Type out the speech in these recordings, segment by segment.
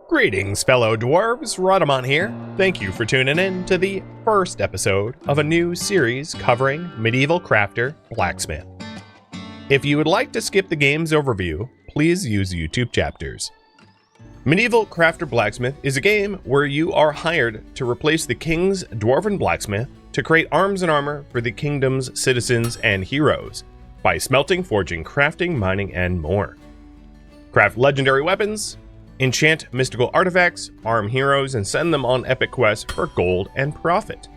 Greetings, fellow dwarves. Rhadamant here. Thank you for tuning in to the first episode of a new series covering Medieval Crafter Blacksmith. If you would like to skip the game's overview, please use YouTube chapters. Medieval Crafter Blacksmith is a game where you are hired to replace the king's Dwarven Blacksmith to create arms and armor for the kingdom's citizens and heroes by smelting, forging, crafting, mining, and more. Craft legendary weapons, enchant mystical artifacts, arm heroes, and send them on epic quests for gold and profit.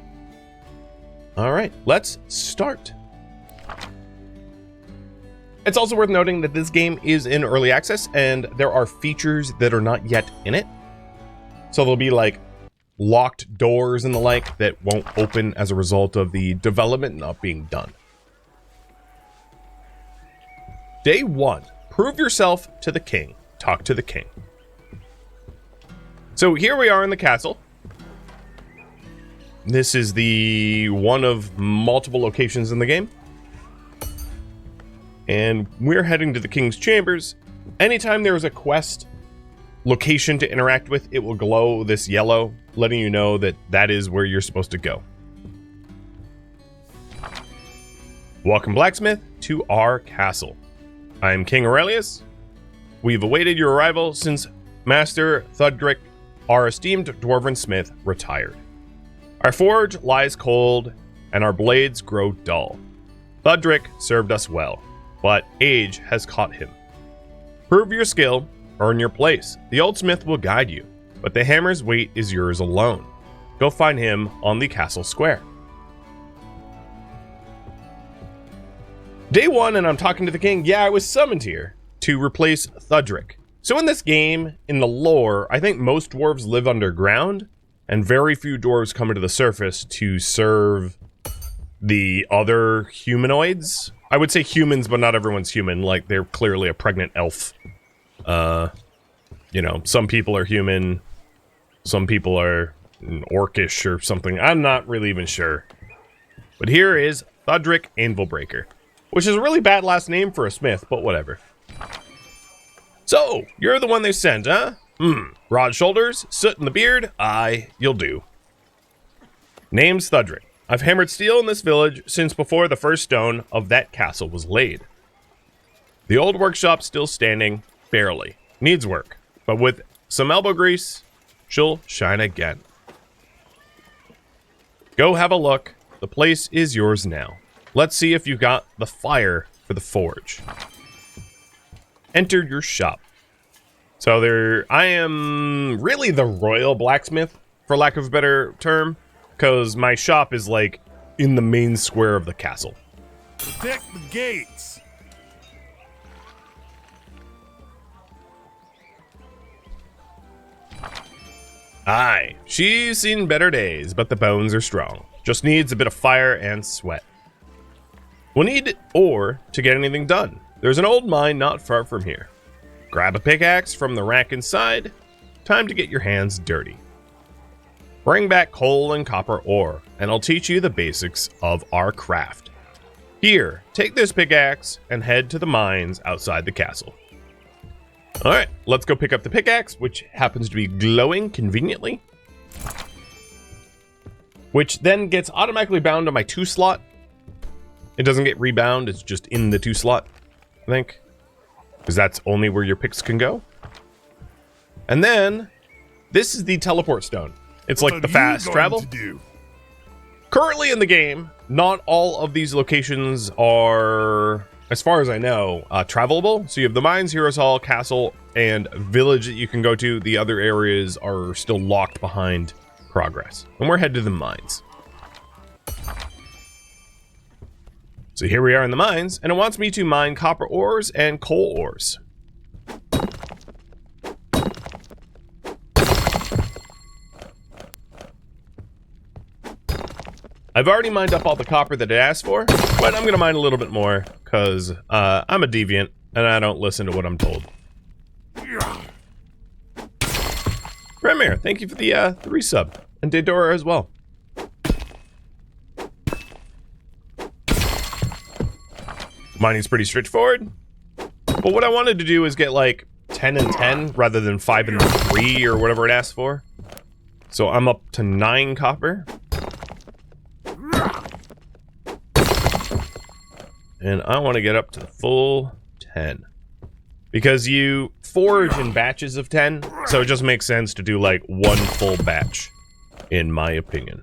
Alright, let's start. It's also worth noting that this game is in early access and there are features that are not yet in it. So there'll be like locked doors and the like that won't open as a result of the development not being done. Day 1. Prove yourself to the king. Talk to the king. So here we are in the castle. This is the one of multiple locations in the game. And we're heading to the king's chambers. Anytime there is a quest location to interact with, it will glow this yellow, letting you know that that is where you're supposed to go. Welcome, blacksmith, to our castle. I am King Aurelius. We've awaited your arrival since Master Thudrick, our esteemed dwarven smith, retired. Our forge lies cold, and our blades grow dull. Thudrick served us well, but age has caught him. Prove your skill, earn your place. The old smith will guide you, but the hammer's weight is yours alone. Go find him on the castle square. Day 1, and I'm talking to the king. Yeah, I was summoned here to replace Thudrick. So in this game, in the lore, I think most dwarves live underground, and very few dwarves come into the surface to serve the other humanoids. I would say humans, but not everyone's human. Like, they're clearly a pregnant elf. You know, some people are human, some people are orcish or something. I'm not really even sure. But here is Thudrick Anvilbreaker, which is a really bad last name for a smith, but whatever. So, you're the one they sent, huh? Broad shoulders, soot in the beard? Aye, you'll do. Name's Thudrick. I've hammered steel in this village since before the first stone of that castle was laid. The old workshop's still standing, barely. Needs work, but with some elbow grease, she'll shine again. Go have a look. The place is yours now. Let's see if you got the fire for the forge. Enter your shop. So I am really the royal blacksmith, for lack of a better term, because my shop is like in the main square of the castle. Protect the gates. Aye, she's seen better days, but the bones are strong. Just needs a bit of fire and sweat. We'll need ore to get anything done. There's an old mine not far from here. Grab a pickaxe from the rack inside. Time to get your hands dirty. Bring back coal and copper ore, and I'll teach you the basics of our craft. Here, take this pickaxe and head to the mines outside the castle. Alright, let's go pick up the pickaxe, which happens to be glowing conveniently. Which then gets automatically bound to my 2 slot. It doesn't get rebound, it's just in the 2 slot, I think. Because that's only where your picks can go. And then, this is the teleport stone. It's like the fast travel. Currently in the game, not all of these locations are, as far as I know, travelable. So you have the mines, Heroes Hall, Castle, and Village that you can go to. The other areas are still locked behind progress. And we're headed to the mines. So here we are in the mines, and it wants me to mine copper ores and coal ores. I've already mined up all the copper that it asked for, but I'm going to mine a little bit more, because I'm a deviant, and I don't listen to what I'm told. Premier, thank you for the resub, and Daedora as well. Mining's pretty straightforward, but what I wanted to do is get like 10 and 10 rather than 5 and 3 or whatever it asked for. So I'm up to 9 copper. And I want to get up to the full 10. Because you forge in batches of 10, so it just makes sense to do like one full batch, in my opinion.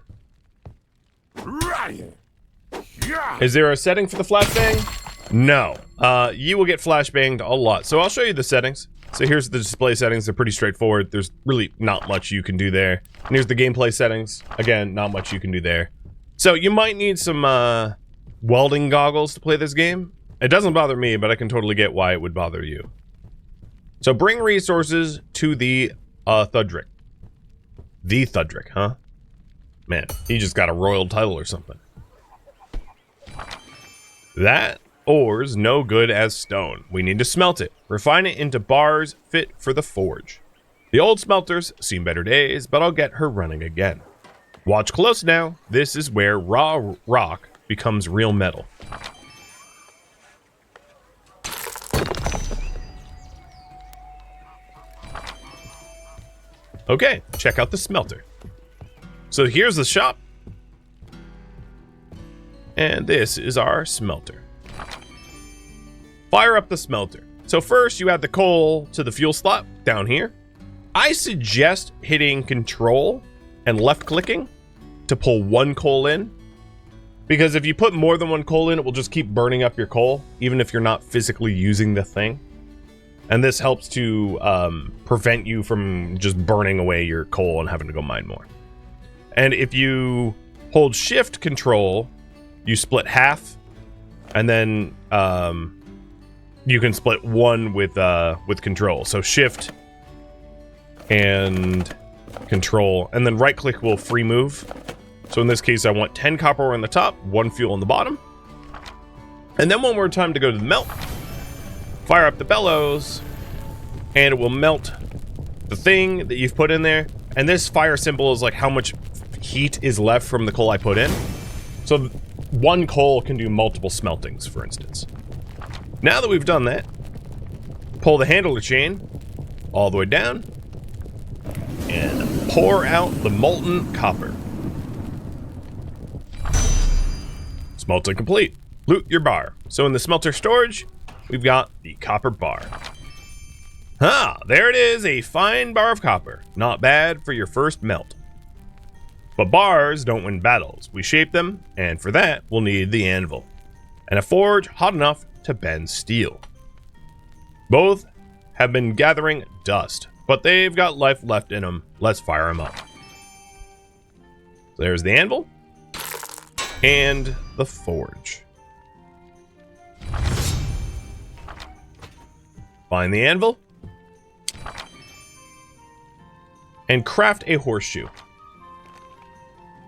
Is there a setting for the flashbang? No. You will get flashbanged a lot. So I'll show you the settings. So here's the display settings. They're pretty straightforward. There's really not much you can do there. And here's the gameplay settings. Again, not much you can do there. So you might need some welding goggles to play this game. It doesn't bother me, but I can totally get why it would bother you. So bring resources to the Thudrick. The Thudrick, huh? Man, he just got a royal title or something. That ore's no good as stone. We need to smelt it. Refine it into bars fit for the forge. The old smelter's seen better days, but I'll get her running again. Watch close now. This is where raw rock becomes real metal. Okay, check out the smelter. So here's the shop. And this is our smelter. Fire up the smelter. So first you add the coal to the fuel slot down here. I suggest hitting control and left clicking to pull one coal in. Because if you put more than one coal in, it will just keep burning up your coal, even if you're not physically using the thing. And this helps to prevent you from just burning away your coal and having to go mine more. And if you hold shift control, you split half, and then you can split one with control. So shift and control, and then right click will free move. So in this case, I want 10 copper ore on the top, 1 fuel on the bottom. And then one more time to go to the melt. Fire up the bellows, and it will melt the thing that you've put in there. And this fire symbol is like how much heat is left from the coal I put in. So one coal can do multiple smeltings, for instance. Now that we've done that, pull the handler chain all the way down and pour out the molten copper. Smelting complete. Loot your bar. So in the smelter storage, we've got the copper bar. There it is, a fine bar of copper. Not bad for your first melt. But bars don't win battles. We shape them, and for that, we'll need the anvil. And a forge hot enough to bend steel. Both have been gathering dust, but they've got life left in them. Let's fire them up. So there's the anvil and the forge. Find the anvil and craft a horseshoe.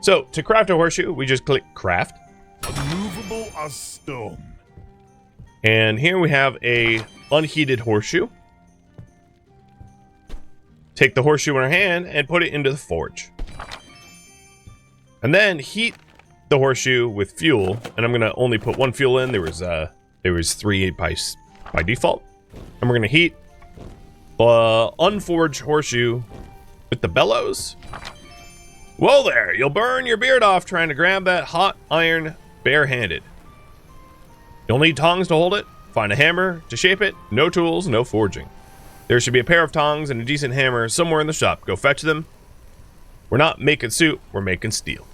So to craft a horseshoe, we just click craft. Movable as stone. And here we have a unheated horseshoe. Take the horseshoe in our hand and put it into the forge. And then heat the horseshoe with fuel. And I'm gonna only put 1 fuel in. There was 3 by default. And we're gonna heat the unforged horseshoe with the bellows. Whoa there, you'll burn your beard off trying to grab that hot iron barehanded. You'll need tongs to hold it, find a hammer to shape it, no tools, no forging. There should be a pair of tongs and a decent hammer somewhere in the shop. Go fetch them. We're not making soup, we're making steel.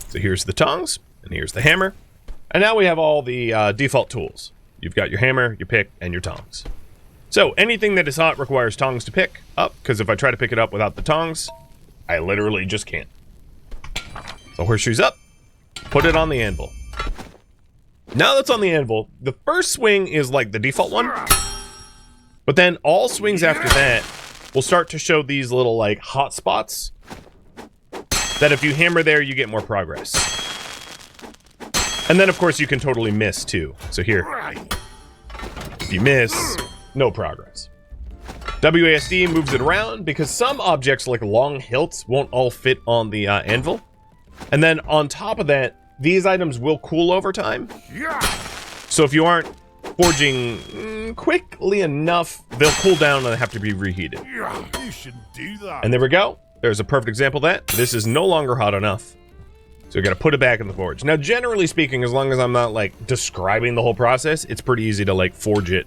So here's the tongs, and here's the hammer. And now we have all the default tools. You've got your hammer, your pick, and your tongs. So anything that is hot requires tongs to pick up, because if I try to pick it up without the tongs, I literally just can't. So horseshoe's up, put it on the anvil. Now that's on the anvil, the first swing is like the default one, but then all swings after that will start to show these little like hot spots that if you hammer there, you get more progress. And then of course you can totally miss too. So here, if you miss, no progress. WASD moves it around because some objects like long hilts won't all fit on the anvil. And then on top of that, these items will cool over time. So if you aren't forging quickly enough, they'll cool down and have to be reheated. Yeah, you shouldn't do that. And there we go. There's a perfect example of that. This is no longer hot enough. So we gotta put it back in the forge. Now, generally speaking, as long as I'm not like describing the whole process, it's pretty easy to like forge it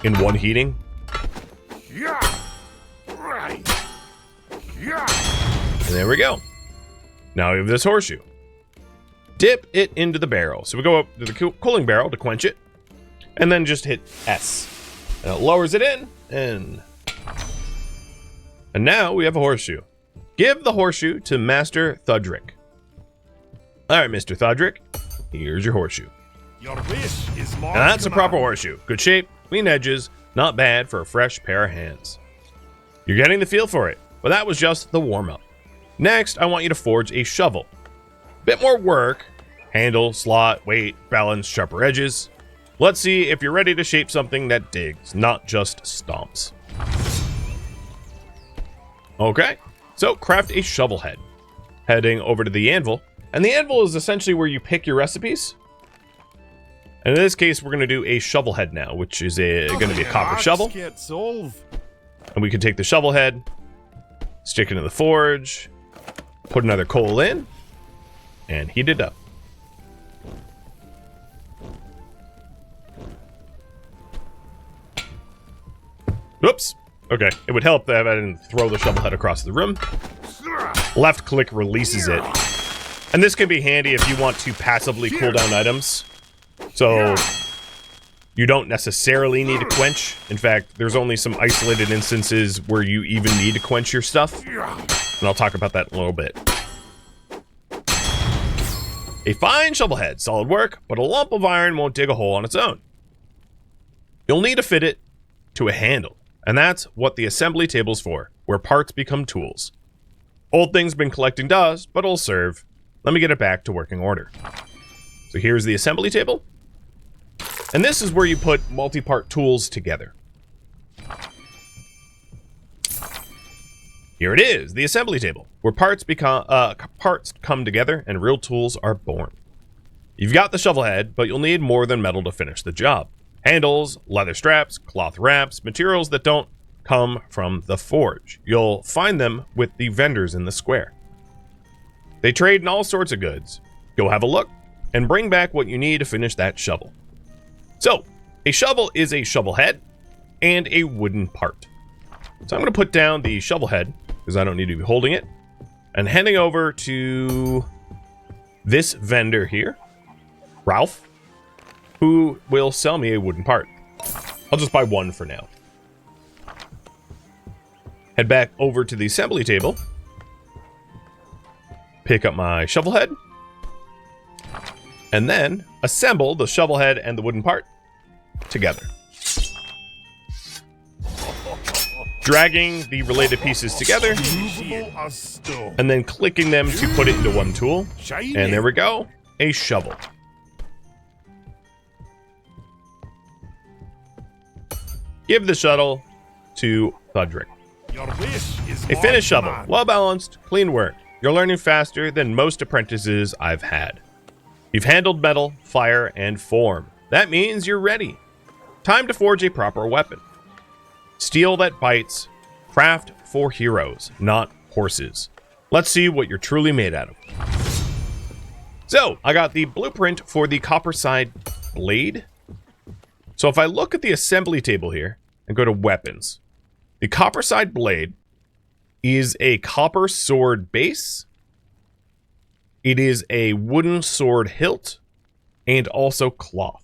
in one heating. Yeah. Right. Yeah. And there we go. Now we have this horseshoe. Dip it into the barrel. So we go up to the cooling barrel to quench it, and then just hit S. And it lowers it in, and now we have a horseshoe. Give the horseshoe to Master Thudrick. All right, Mr. Thudrick, here's your horseshoe. Your wish is my Now that's a proper command. horseshoe. Good shape, clean edges, not bad for a fresh pair of hands. You're getting the feel for it, but that was just the warm-up. Next, I want you to forge a shovel. Bit more work. Handle, slot, weight, balance, sharper edges. Let's see if you're ready to shape something that digs, not just stomps. Okay, so craft a shovel head. Heading over to the anvil. And the anvil is essentially where you pick your recipes. And in this case, we're going to do a shovel head now, which is going to be a copper shovel. Can't solve. And we can take the shovel head, stick it in the forge, put another coal in, and heat it up. Oops. Okay, it would help that I didn't throw the shovel head across the room. Left click releases it. And this can be handy if you want to passively cool down items. So you don't necessarily need to quench. In fact, there's only some isolated instances where you even need to quench your stuff. And I'll talk about that in a little bit. A fine shovel head, solid work, but a lump of iron won't dig a hole on its own. You'll need to fit it to a handle. And that's what the assembly table's for, where parts become tools. Old thing's been collecting dust, but it'll serve. Let me get it back to working order. So here's the assembly table. And this is where you put multi-part tools together. Here it is, the assembly table, where parts come together and real tools are born. You've got the shovel head, but you'll need more than metal to finish the job. Handles, leather straps, cloth wraps, materials that don't come from the forge. You'll find them with the vendors in the square. They trade in all sorts of goods. Go have a look and bring back what you need to finish that shovel. So, a shovel is a shovel head and a wooden part. So I'm going to put down the shovel head because I don't need to be holding it, and heading over to this vendor here, Ralph, who will sell me a wooden part. I'll just buy one for now. Head back over to the assembly table. Pick up my shovel head. And then assemble the shovel head and the wooden part together. Dragging the related pieces together. Movable as stone. And then clicking them to put it into one tool. Shiny. And there we go. A shovel. Give the shuttle to Thudrick. Your wish is A my finished shovel. command. Well balanced, clean work. You're learning faster than most apprentices I've had. You've handled metal, fire, and form. That means you're ready. Time to forge a proper weapon. Steel that bites. Craft for heroes, not horses. Let's see what you're truly made out of. So, I got the blueprint for the copper side blade. So if I look at the assembly table here and go to weapons, the copper side blade is a copper sword base. It is a wooden sword hilt and also cloth.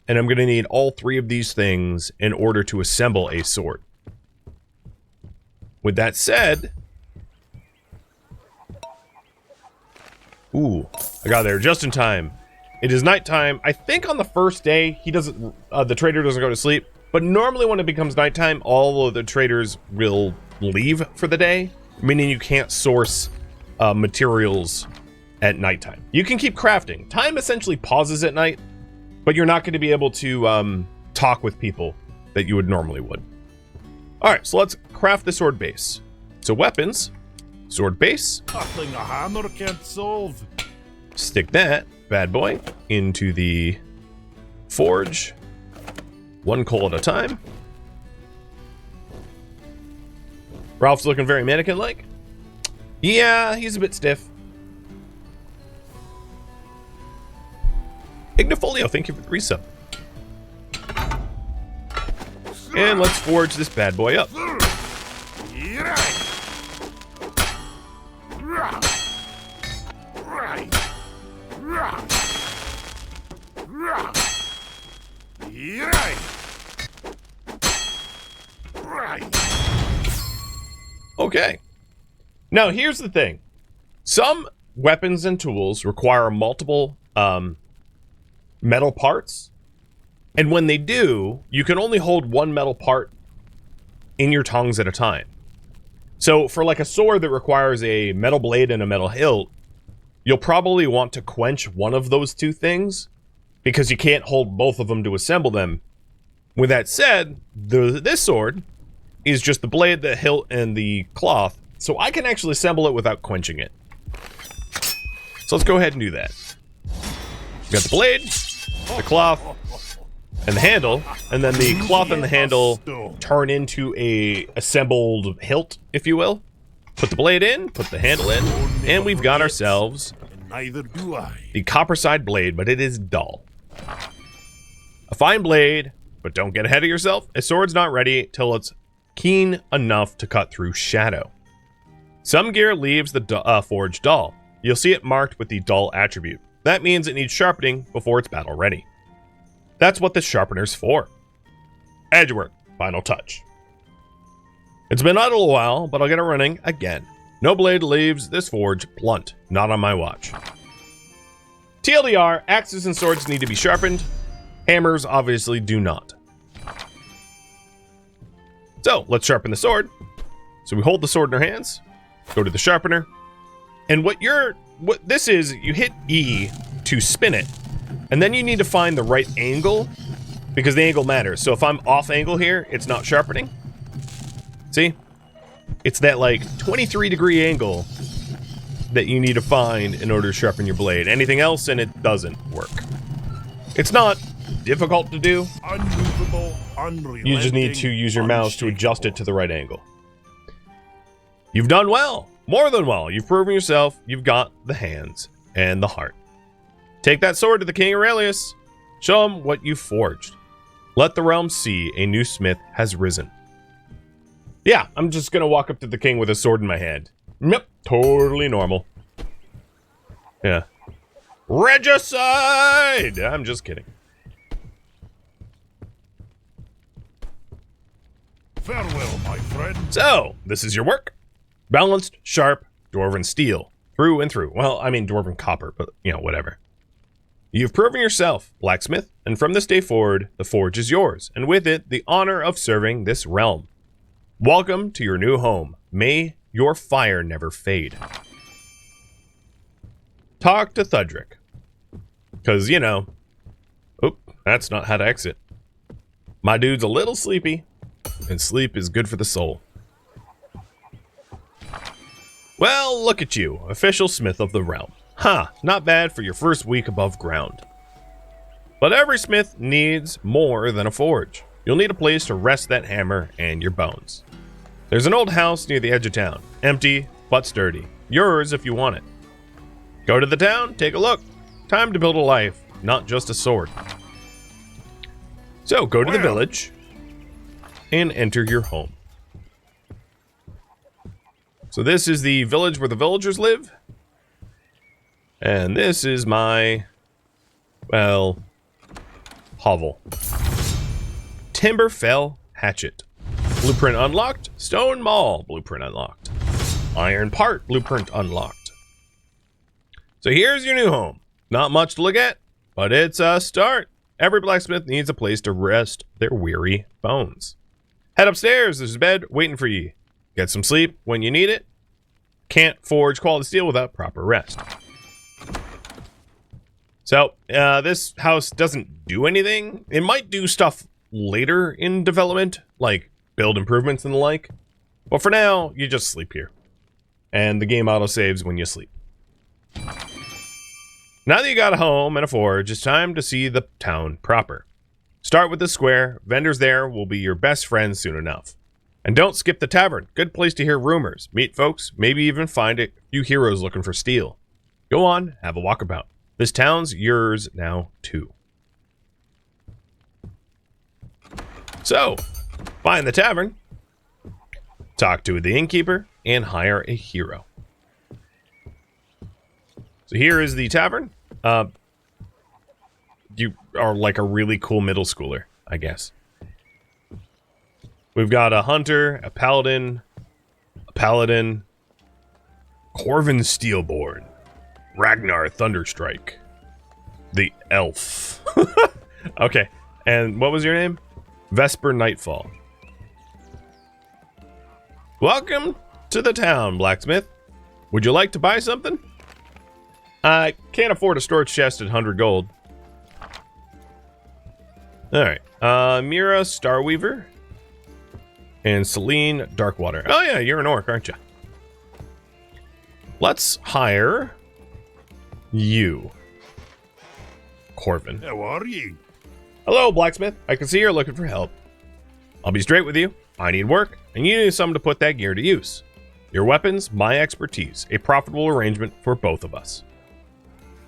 And I'm going to need all three of these things in order to assemble a sword. With that said, ooh, I got there just in time. It is nighttime. I think on the first day, the trader doesn't go to sleep. But normally when it becomes nighttime, all of the traders will leave for the day, meaning you can't source materials at nighttime. You can keep crafting. Time essentially pauses at night, but you're not going to be able to talk with people that you would normally would. All right, so let's craft the sword base. So weapons, sword base. Nothing a hammer can't solve. Stick that bad boy into the forge. One coal at a time. Ralph's looking very mannequin-like. Yeah, he's a bit stiff. Ignifolio, thank you for the resub. And let's forge this bad boy up. Okay. Now, here's the thing. Some weapons and tools require multiple metal parts. And when they do, you can only hold one metal part in your tongs at a time. So for like a sword that requires a metal blade and a metal hilt, you'll probably want to quench one of those two things because you can't hold both of them to assemble them. With that said, this sword is just the blade, the hilt, and the cloth, so I can actually assemble it without quenching it. So let's go ahead and do that. We got the blade, the cloth, and the handle, and then the cloth and the handle turn into a assembled hilt, if you will. Put the blade in, put the handle in, and we've got ourselves the copperside blade, but it is dull. A fine blade, but don't get ahead of yourself. A sword's not ready till it's keen enough to cut through shadow. Some gear leaves the forge dull. You'll see it marked with the dull attribute. That means it needs sharpening before it's battle ready. That's what the sharpener's for. Edgework, final touch. It's been idle a while, but I'll get it running again. No blade leaves this forge blunt, not on my watch. TLDR, axes and swords need to be sharpened. Hammers obviously do not. So, let's sharpen the sword. So we hold the sword in our hands, go to the sharpener, and what this is, you hit E to spin it, and then you need to find the right angle, because the angle matters. So if I'm off angle here, it's not sharpening. See? It's that like 23-degree angle that you need to find in order to sharpen your blade. Anything else and it doesn't work. It's not difficult to do. Unmovable, unrelenting, you just need to use your mouse to adjust it to the right angle. You've done well. More than well. You've proven yourself. You've got the hands and the heart. Take that sword to the King Aurelius. Show him what you forged. Let the realm see a new smith has risen. Yeah, I'm just gonna walk up to the king with a sword in my hand. Yep, totally normal. Yeah. Regicide! I'm just kidding. Farewell, my friend. So, this is your work. Balanced, sharp, dwarven steel. Through and through. Well, I mean dwarven copper, but, you know, whatever. You've proven yourself, blacksmith, and from this day forward, the forge is yours, and with it, the honor of serving this realm. Welcome to your new home. May your fire never fade. Talk to Thudrick. Because, you know... Oop, that's not how to exit. My dude's a little sleepy, and sleep is good for the soul. Well, look at you, official smith of the realm. Huh, not bad for your first week above ground. But every smith needs more than a forge. You'll need a place to rest that hammer and your bones. There's an old house near the edge of town. Empty, but sturdy. Yours if you want it. Go to the town, take a look. Time to build a life, not just a sword. So, go to the village and enter your home. So this is the village where the villagers live. And this is my, well, hovel. Timber fell hatchet. Blueprint unlocked. Stone maul. Blueprint unlocked. Iron part. Blueprint unlocked. So here's your new home. Not much to look at, but it's a start. Every blacksmith needs a place to rest their weary bones. Head upstairs. There's a bed waiting for you. Get some sleep when you need it. Can't forge quality steel without proper rest. So, this house doesn't do anything. It might do stuff later in development, like build improvements and the like. But for now, you just sleep here. And the game auto-saves when you sleep. Now that you got a home and a forge, it's time to see the town proper. Start with the square. Vendors there will be your best friends soon enough. And don't skip the tavern. Good place to hear rumors, meet folks, maybe even find a few heroes looking for steel. Go on, have a walkabout. This town's yours now, too. So, find the tavern, talk to the innkeeper, and hire a hero. So here is the tavern. You are like a really cool middle schooler, I guess. We've got a hunter, a paladin, Corvin Steelborn, Ragnar Thunderstrike, the elf. Okay, and what was your name? Vesper Nightfall. Welcome to the town, blacksmith. Would you like to buy something? I can't afford a storage chest at 100 gold. Alright, Mira Starweaver and Celine Darkwater. Oh yeah, you're an orc, aren't you? Let's hire you, Corvin. How are you? Hello, blacksmith. I can see you're looking for help. I'll be straight with you. I need work, and you need someone to put that gear to use. Your weapons, my expertise. A profitable arrangement for both of us.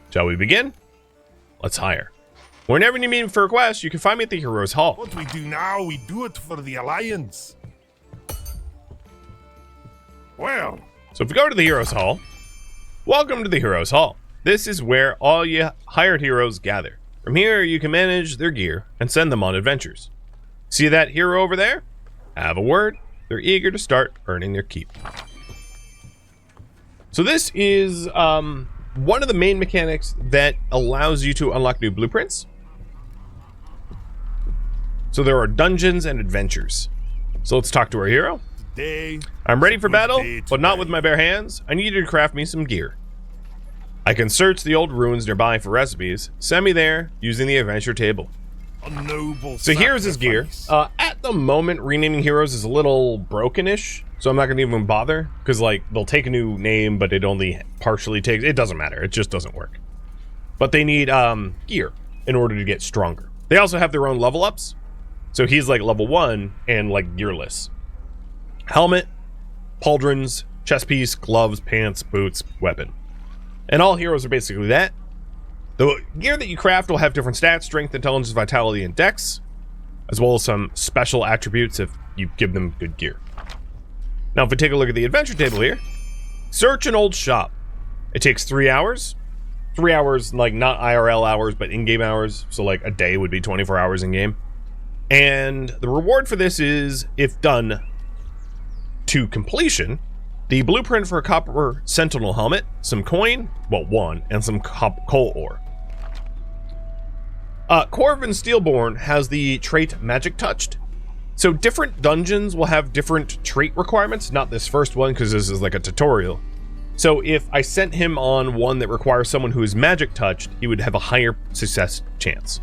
Shall we begin? Let's hire. Whenever you need me for a quest, you can find me at the Heroes Hall. What we do now, we do it for the Alliance. Well, So if we go to the Heroes Hall, welcome to the Heroes Hall. This is where all you hired heroes gather. From here, you can manage their gear and send them on adventures. See that hero over there? Have a word. They're eager to start earning their keep. So this is one of the main mechanics that allows you to unlock new blueprints. So there are dungeons and adventures. So let's talk to our hero. today... I'm ready for battle, day but not today. with my bare hands. I need you to craft me some gear. I can search the old ruins nearby for recipes. Send me there using the adventure table. A noble So here's his gear. sacrifice. At the moment, renaming heroes is a little broken-ish, so I'm not going to even bother, because like they'll take a new name, but it only partially takes. It doesn't matter. It just doesn't work. But they need gear in order to get stronger. They also have their own level ups. So he's like level 1 and like gearless. Helmet, pauldrons, chest piece, gloves, pants, boots, weapon. And all heroes are basically that. The gear that you craft will have different stats: strength, intelligence, vitality, and dex, as well as some special attributes if you give them good gear. Now, if we take a look at the adventure table here, search an old shop. It takes 3 hours. 3 hours, like not IRL hours, but in-game hours. So like a day would be 24 hours in-game. And the reward for this is, if done to completion, the blueprint for a copper sentinel helmet, some coin, well, 1, and some coal ore. Corvin Steelborn has the trait Magic Touched. So different dungeons will have different trait requirements, not this first one because this is like a tutorial. So if I sent him on one that requires someone who is Magic Touched, he would have a higher success chance.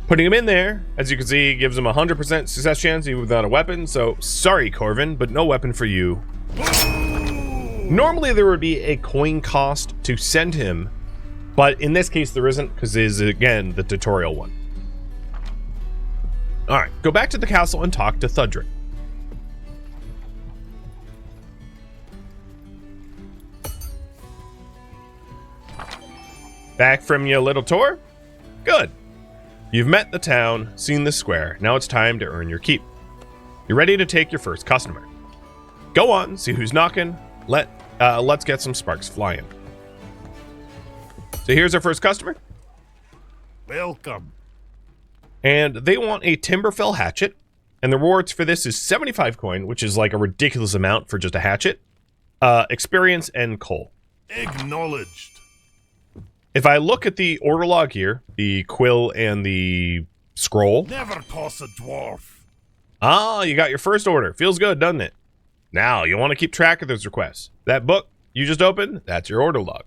Putting him in there, as you can see, gives him a 100% success chance even without a weapon. So sorry, Corvin, but no weapon for you. Normally there would be a coin cost to send him, but in this case there isn't, because it is again the tutorial one. Alright, go back to the castle and talk to Thudrick. Back from your little tour? Good. You've met the town, seen the square. Now it's time to earn your keep. You're ready to take your first customer. Go on, see who's knocking. Let's get some sparks flying. So here's our first customer. Welcome. And they want a Timberfell hatchet. And the rewards for this is 75 coin, which is like a ridiculous amount for just a hatchet. Experience and coal. Acknowledged. If I look at the order log here, the quill and the scroll. Never toss a dwarf. Ah, you got your first order. Feels good, doesn't it? Now, you want to keep track of those requests. That book you just opened, that's your order log.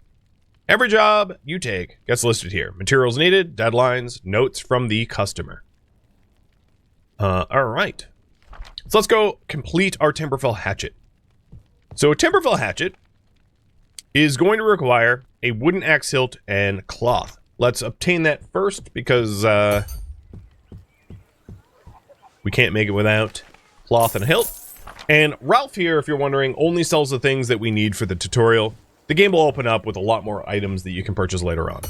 Every job you take gets listed here. Materials needed, deadlines, notes from the customer. All right. So let's go complete our Timberfell hatchet. So a Timberfell hatchet is going to require a wooden axe hilt and cloth. Let's obtain that first because We can't make it without cloth and a hilt. And Ralph here, if you're wondering, only sells the things that we need for the tutorial. The game will open up with a lot more items that you can purchase later on.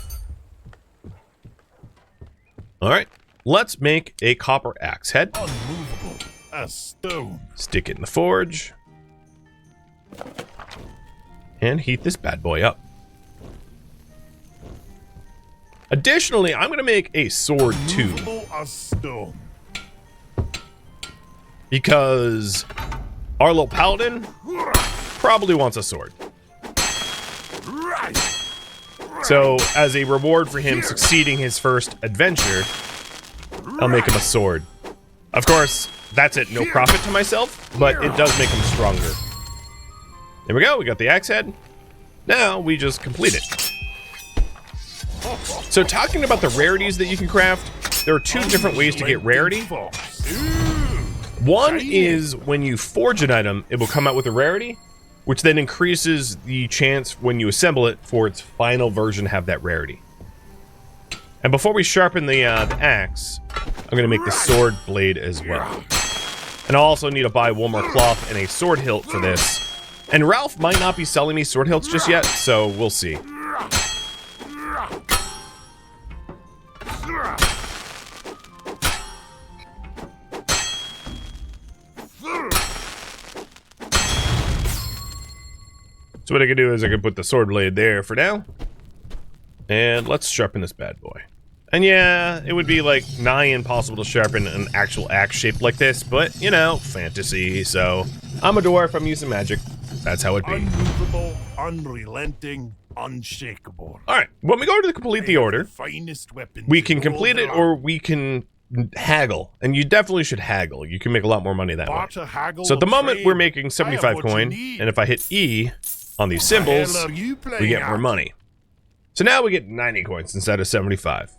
Alright, let's make a copper axe head. Unmovable as stone. Stick it in the forge. And heat this bad boy up. Additionally, I'm going to make a sword too. Movable as stone. Because our little paladin probably wants a sword. Right. So, as a reward for him succeeding his first adventure, I'll make him a sword. Of course, that's at no profit to myself, but it does make him stronger. There we go, we got the axe head. Now, we just complete it. So, talking about the rarities that you can craft, there are two different ways to get rarity. One is when you forge an item, it will come out with a rarity, which then increases the chance when you assemble it for its final version to have that rarity. And before we sharpen the axe, I'm going to make the sword blade as well. And I'll also need to buy one more cloth and a sword hilt for this. And Ralph might not be selling me sword hilts just yet, so we'll see. So what I can do is I can put the sword blade there for now. And let's sharpen this bad boy. And yeah, it would be like nigh impossible to sharpen an actual axe shaped like this, but you know, fantasy, so I'm a dwarf, I'm using magic. That's how it be. Unmovable, unrelenting, unshakable. Alright, when we go to complete the order, Finest weapons we can in complete it all or we can haggle. And you definitely should haggle. You can make a lot more money that way. barter, haggle, So at the or moment trade. we're making I have 75 what you coin, need. and if I hit E on these What the hell symbols, are you playing we get more at? money. So now we get 90 coins instead of 75.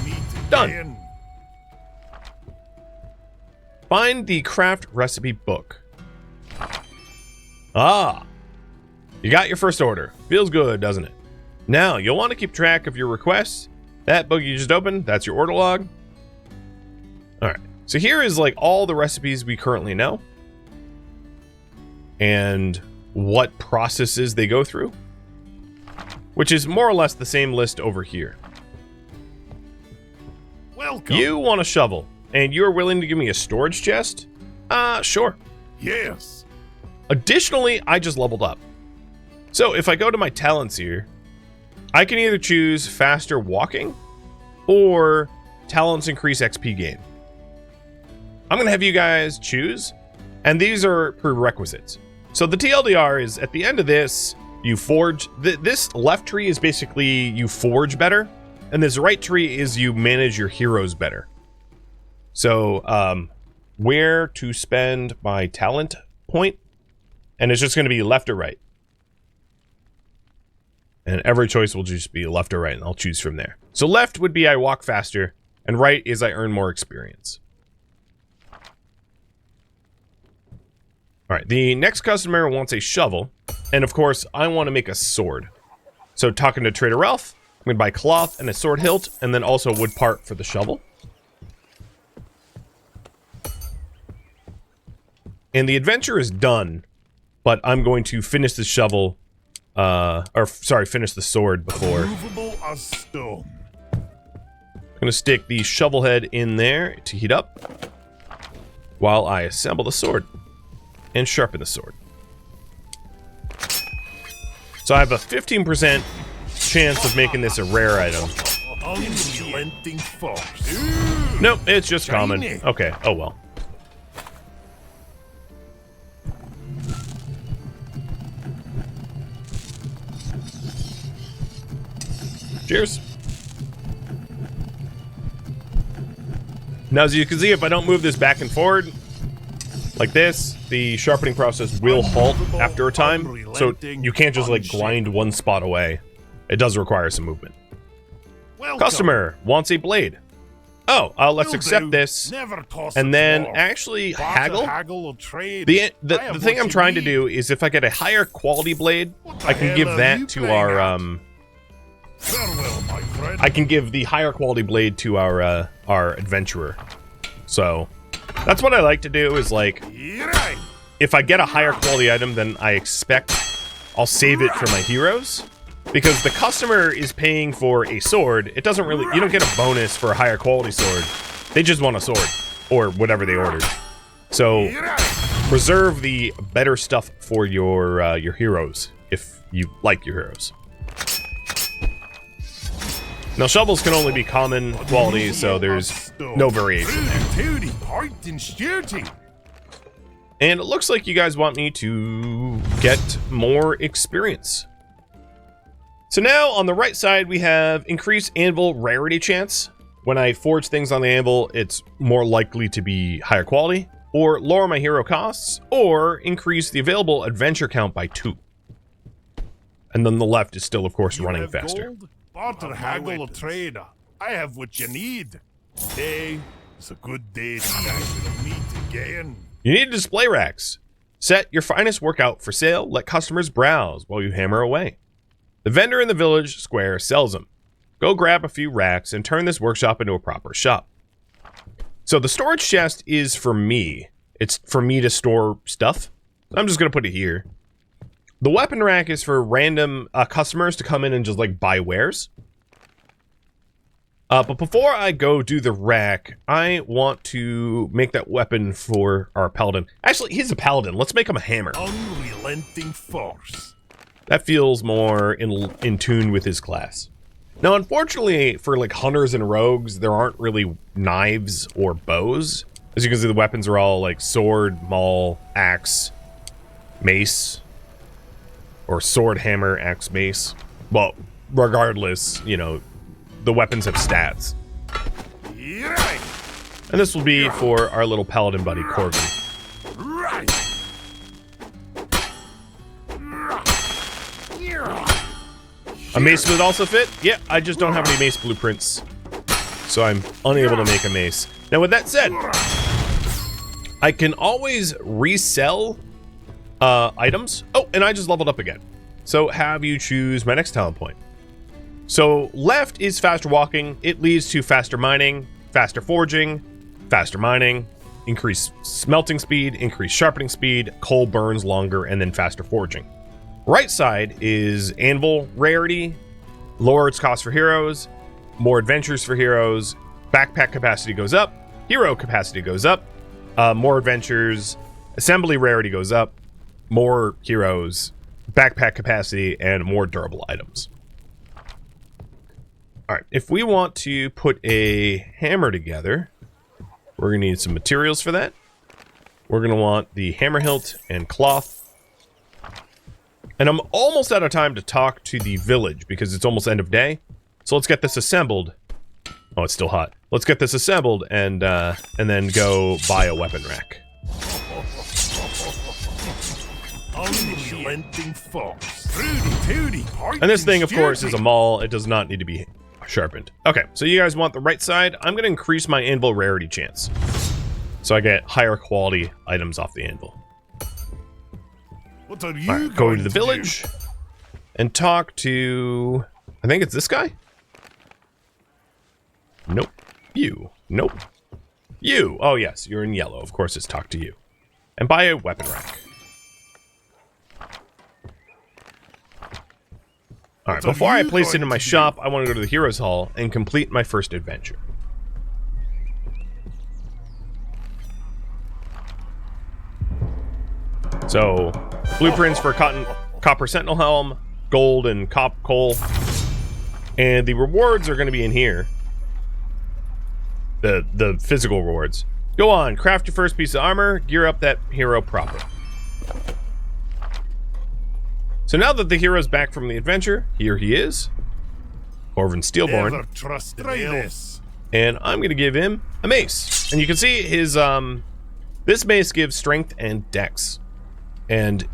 Meet Done. again. Find the craft recipe book. Ah, you got your first order. Feels good, doesn't it? Now, you'll want to keep track of your requests. That book you just opened, that's your order log. Alright, so here is like all the recipes we currently know. And what processes they go through. Which is more or less the same list over here. Welcome. You want a shovel, and you're willing to give me a storage chest? Sure. Yes. Additionally, I just leveled up. So if I go to my talents here, I can either choose faster walking or talents increase XP gain. I'm going to have you guys choose, and these are prerequisites. So the TLDR is at the end of this, you forge. This left tree is basically you forge better, and this right tree is you manage your heroes better. So where to spend my talent point, and it's just going to be left or right. And every choice will just be left or right, and I'll choose from there. So left would be I walk faster, and right is I earn more experience. Alright, the next customer wants a shovel, and of course, I want to make a sword. So talking to Trader Ralph, I'm going to buy cloth and a sword hilt, and then also a wood part for the shovel. And the adventure is done, but I'm going to finish the shovel, finish the sword before. Movable as stone. I'm going to stick the shovel head in there to heat up while I assemble the sword and sharpen the sword. So I have a 15% chance of making this a rare item. Unrelenting force. Nope, it's just common. Shiny. Okay, oh well. Cheers. Now, as you can see, if I don't move this back and forward like this, the sharpening process will halt after a time. So you can't just like grind one spot away. It does require some movement. Welcome. Customer wants a blade. Oh, let's Will accept do. this. Never toss And a then dwarf. actually Barter, haggle. haggle or trade. The I have thing what I'm you trying to need. do is if I get a higher quality blade, What the I can hell give are that you to playing our at? Farewell, my friend. I can give the higher quality blade to our adventurer. So that's what I like to do is like, Right. if I get a higher quality item than I expect, I'll save it for my heroes. Because the customer is paying for a sword. It doesn't really, you don't get a bonus for a higher quality sword. They just want a sword or whatever they ordered. So reserve the better stuff for your heroes if you like your heroes. Now shovels can only be common quality, so there's no variation there. And it looks like you guys want me to get more experience. So now on the right side, we have increased anvil rarity chance. When I forge things on the anvil, it's more likely to be higher quality, or lower my hero costs, or increase the available adventure count by 2. And then the left is still, of course, running faster. Barter, haggle, or trader. I have what you need. Today is a good day to meet again. You need display racks. Set your finest work out for sale. Let customers browse while you hammer away. The vendor in the village square sells them. Go grab a few racks and turn this workshop into a proper shop. So the storage chest is for me. It's for me to store stuff. I'm just going to put it here. The weapon rack is for random customers to come in and just like buy wares. But before I go do the rack, I want to make that weapon for our paladin. Actually, he's a paladin. Let's make him a hammer. Unrelenting force. That feels more in tune with his class. Now, unfortunately, for like hunters and rogues, there aren't really knives or bows. As you can see, the weapons are all like sword, maul, axe, mace, or sword, hammer, axe, mace. Well, regardless, you know, the weapons have stats. And this will be for our little paladin buddy, Corvin. A mace would also fit? Yeah, I just don't have any mace blueprints. So I'm unable to make a mace. Now with that said, I can always resell items. Oh, and I just leveled up again. So have you choose my next talent point. So left is faster walking. It leads to faster mining, faster forging, faster mining, increased smelting speed, increased sharpening speed, coal burns longer, and then faster forging. Right side is anvil rarity, lower its cost for heroes, more adventures for heroes, backpack capacity goes up, hero capacity goes up, more adventures, assembly rarity goes up, more heroes, backpack capacity, and more durable items. All right, if we want to put a hammer together, we're gonna need some materials for that. We're gonna want the hammer hilt and cloth. And I'm almost out of time to talk to the village because it's almost end of day. So let's get this assembled. Oh, it's still hot. Let's get this assembled and then go buy a weapon rack. Unrelenting force. And this thing, of course, is a maul. It does not need to be sharpened. Okay, so you guys want the right side. I'm going to increase my anvil rarity chance, so I get higher quality items off the anvil. What are you Right, go to the village and talk to, I think it's this guy? Nope. You. Nope. You. Oh, yes, you're in yellow. Of course it's talk to you. And buy a weapon rack. Alright, before I place it in my shop, I want to go to the Heroes Hall and complete my first adventure. So, blueprints for copper sentinel helm, gold and coal. And the rewards are going to be in here. The physical rewards. Go on, craft your first piece of armor, gear up that hero proper. So now that the hero's back from the adventure, here he is. Corvin Steelborn. And I'm going to give him a mace. And you can see his, this mace gives strength and dex. And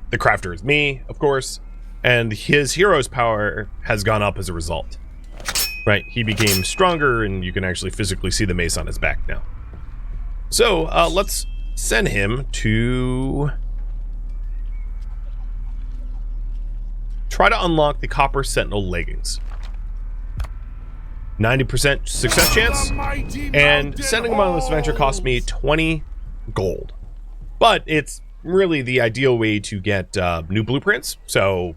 the crafter is me, of course. And his hero's power has gone up as a result. Right, he became stronger, and you can actually physically see the mace on his back now. So, let's send him to try to unlock the Copper Sentinel leggings. 90% success chance, and sending them on this adventure cost me 20 gold. But it's really the ideal way to get new blueprints, so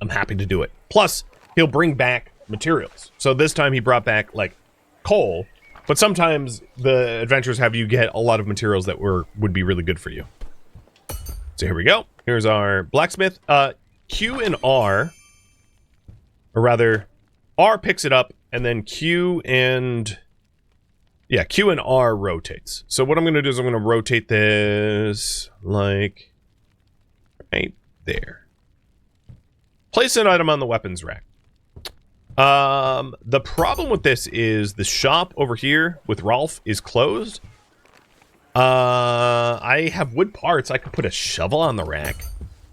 I'm happy to do it. Plus, he'll bring back materials. So this time he brought back, like, coal, but sometimes the adventures have you get a lot of materials that would be really good for you. So here we go. Here's our blacksmith. Q and R, or rather, R picks it up, and then Q and R rotates. So what I'm going to do is I'm going to rotate this, like, right there. Place an item on the weapons rack. The problem with this is the shop over here with Rolf is closed. I have wood parts. I could put a shovel on the rack.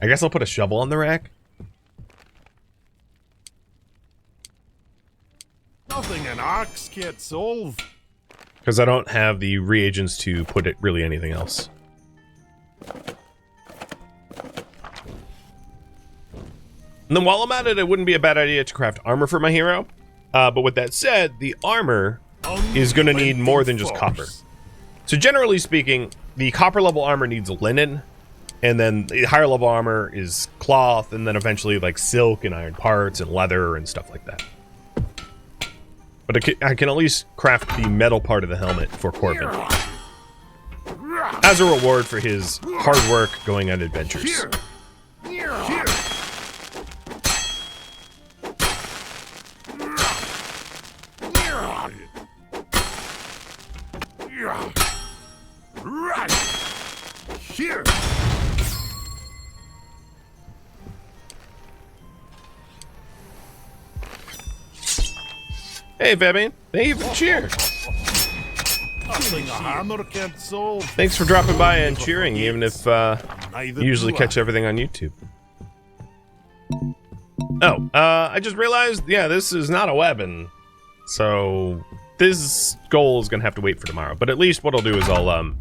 I guess I'll put a shovel on the rack. Nothing an ox can't solve. Because I don't have the reagents to put it really anything else. And then while I'm at it, it wouldn't be a bad idea to craft armor for my hero. But with that said, the armor is going to need more than just copper. So generally speaking, the copper level armor needs linen, and then the higher level armor is cloth, and then eventually like silk and iron parts and leather and stuff like that. But I can at least craft the metal part of the helmet for Corbin as a reward for his hard work going on adventures. Here. Hey, Fabian. Thank you for the cheer. Nothing a hammer can't solve. Thanks for dropping by and cheering, even if you usually catch everything on YouTube. Oh, I just realized, yeah, this is not a weapon. So this goal is going to have to wait for tomorrow. But at least what I'll do is I'll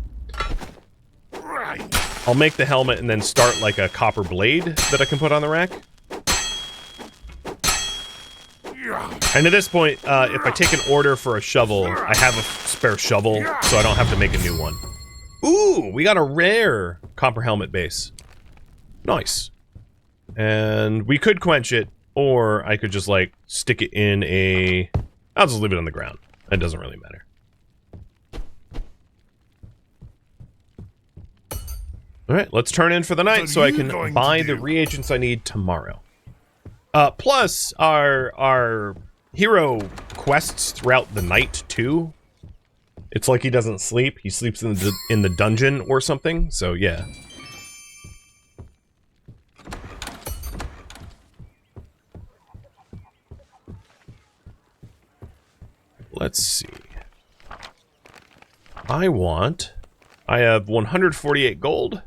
make the helmet and then start like a copper blade that I can put on the rack. And at this point, if I take an order for a shovel, I have a spare shovel, so I don't have to make a new one. Ooh, we got a rare copper helmet base. Nice. And we could quench it, or I could just, like, stick it in a... I'll just leave it on the ground. It doesn't really matter. Alright, let's turn in for the night so I can buy the reagents I need tomorrow. Plus, our hero quests throughout the night, too. It's like he doesn't sleep. He sleeps in the dungeon or something, so yeah. Let's see. I have 148 gold.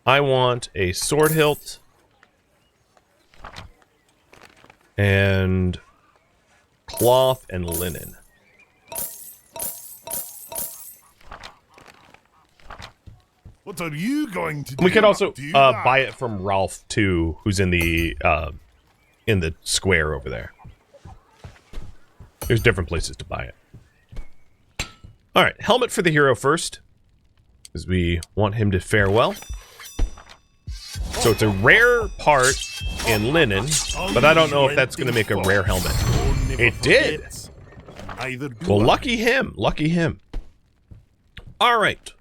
I want a sword hilt. And cloth and linen. What are you going to do? We could also buy it from Ralph too, who's in the square over there. There's different places to buy it. All right, helmet for the hero first, because we want him to fare well. So it's a rare part in linen, but I don't know if that's going to make a rare helmet. It did! Well, lucky him. Lucky him. Alright.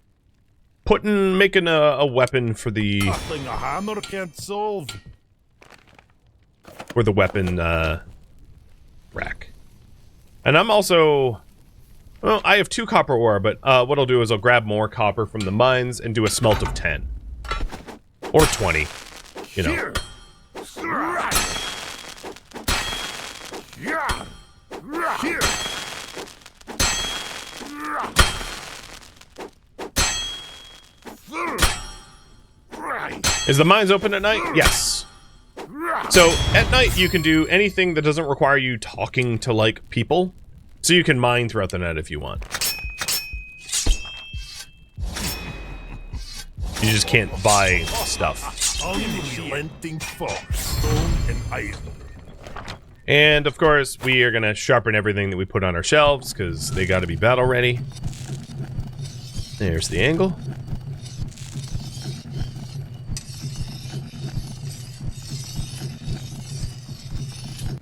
Making a weapon for the... Nothing a hammer can't solve. For the weapon, rack. And I'm also... Well, I have 2 copper ore, but what I'll do is I'll grab more copper from the mines and do a smelt of 10. Or 20, you know. Is the mines open at night? Yes. So, at night you can do anything that doesn't require you talking to, like, people. So you can mine throughout the night if you want. You just can't buy stuff. Unrelenting force, stone and iron. And of course, we are going to sharpen everything that we put on our shelves because they got to be battle ready. There's the angle.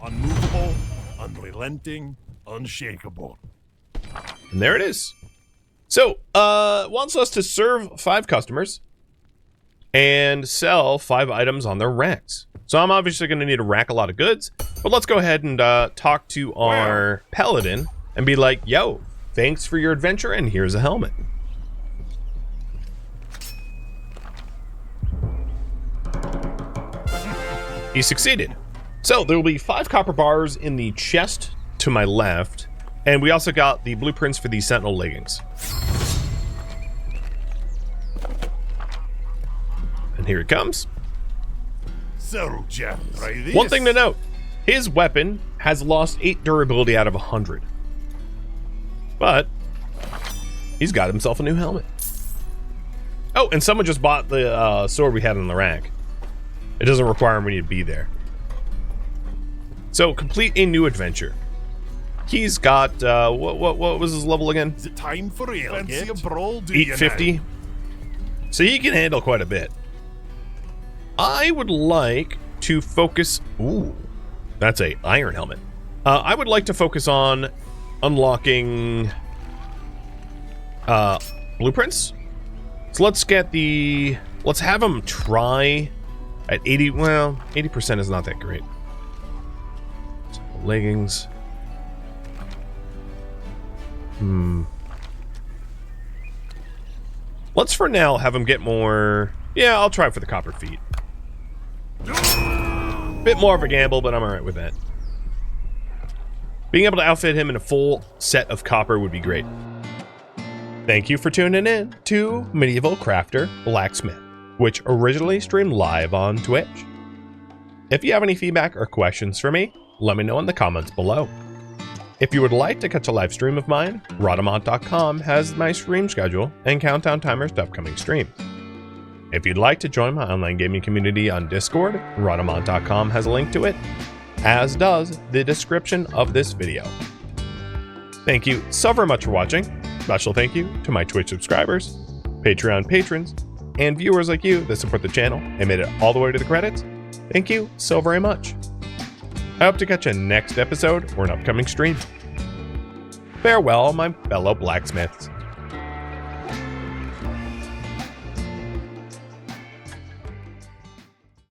Unmovable, unrelenting, unshakable. And there it is. So, wants us to serve 5 customers and sell 5 items on their racks. So I'm obviously going to need to rack a lot of goods, but let's go ahead and talk to our paladin and be like, yo, thanks for your adventure, and here's a helmet. He succeeded. So there will be 5 copper bars in the chest to my left, and we also got the blueprints for the sentinel leggings. And here it comes. So, Jeff, try this. One thing to note, his weapon has lost 8 durability out of 100. But he's got himself a new helmet. Oh, and someone just bought the sword we had on the rack. It doesn't require me to be there. So, complete a new adventure. He's got, what was his level again? Is it time for real? Fancy a brawl, do 850. So he can handle quite a bit. I would like to focus... Ooh, that's a iron helmet. I would like to focus on unlocking blueprints. So let's get the... Let's have him try at 80... Well, 80% is not that great. So, leggings. Let's for now have him get more... Yeah, I'll try for the copper feet. Bit more of a gamble, but I'm alright with that. Being able to outfit him in a full set of copper would be great. Thank you for tuning in to Medieval Crafter Blacksmith, which originally streamed live on Twitch. If you have any feedback or questions for me, let me know in the comments below. If you would like to catch a live stream of mine, Rhadamant.com has my stream schedule and countdown timers to upcoming streams. If you'd like to join my online gaming community on Discord, Rhadamant.com has a link to it, as does the description of this video. Thank you so very much for watching. Special thank you to my Twitch subscribers, Patreon patrons, and viewers like you that support the channel and made it all the way to the credits. Thank you so very much. I hope to catch you next episode or an upcoming stream. Farewell, my fellow blacksmiths.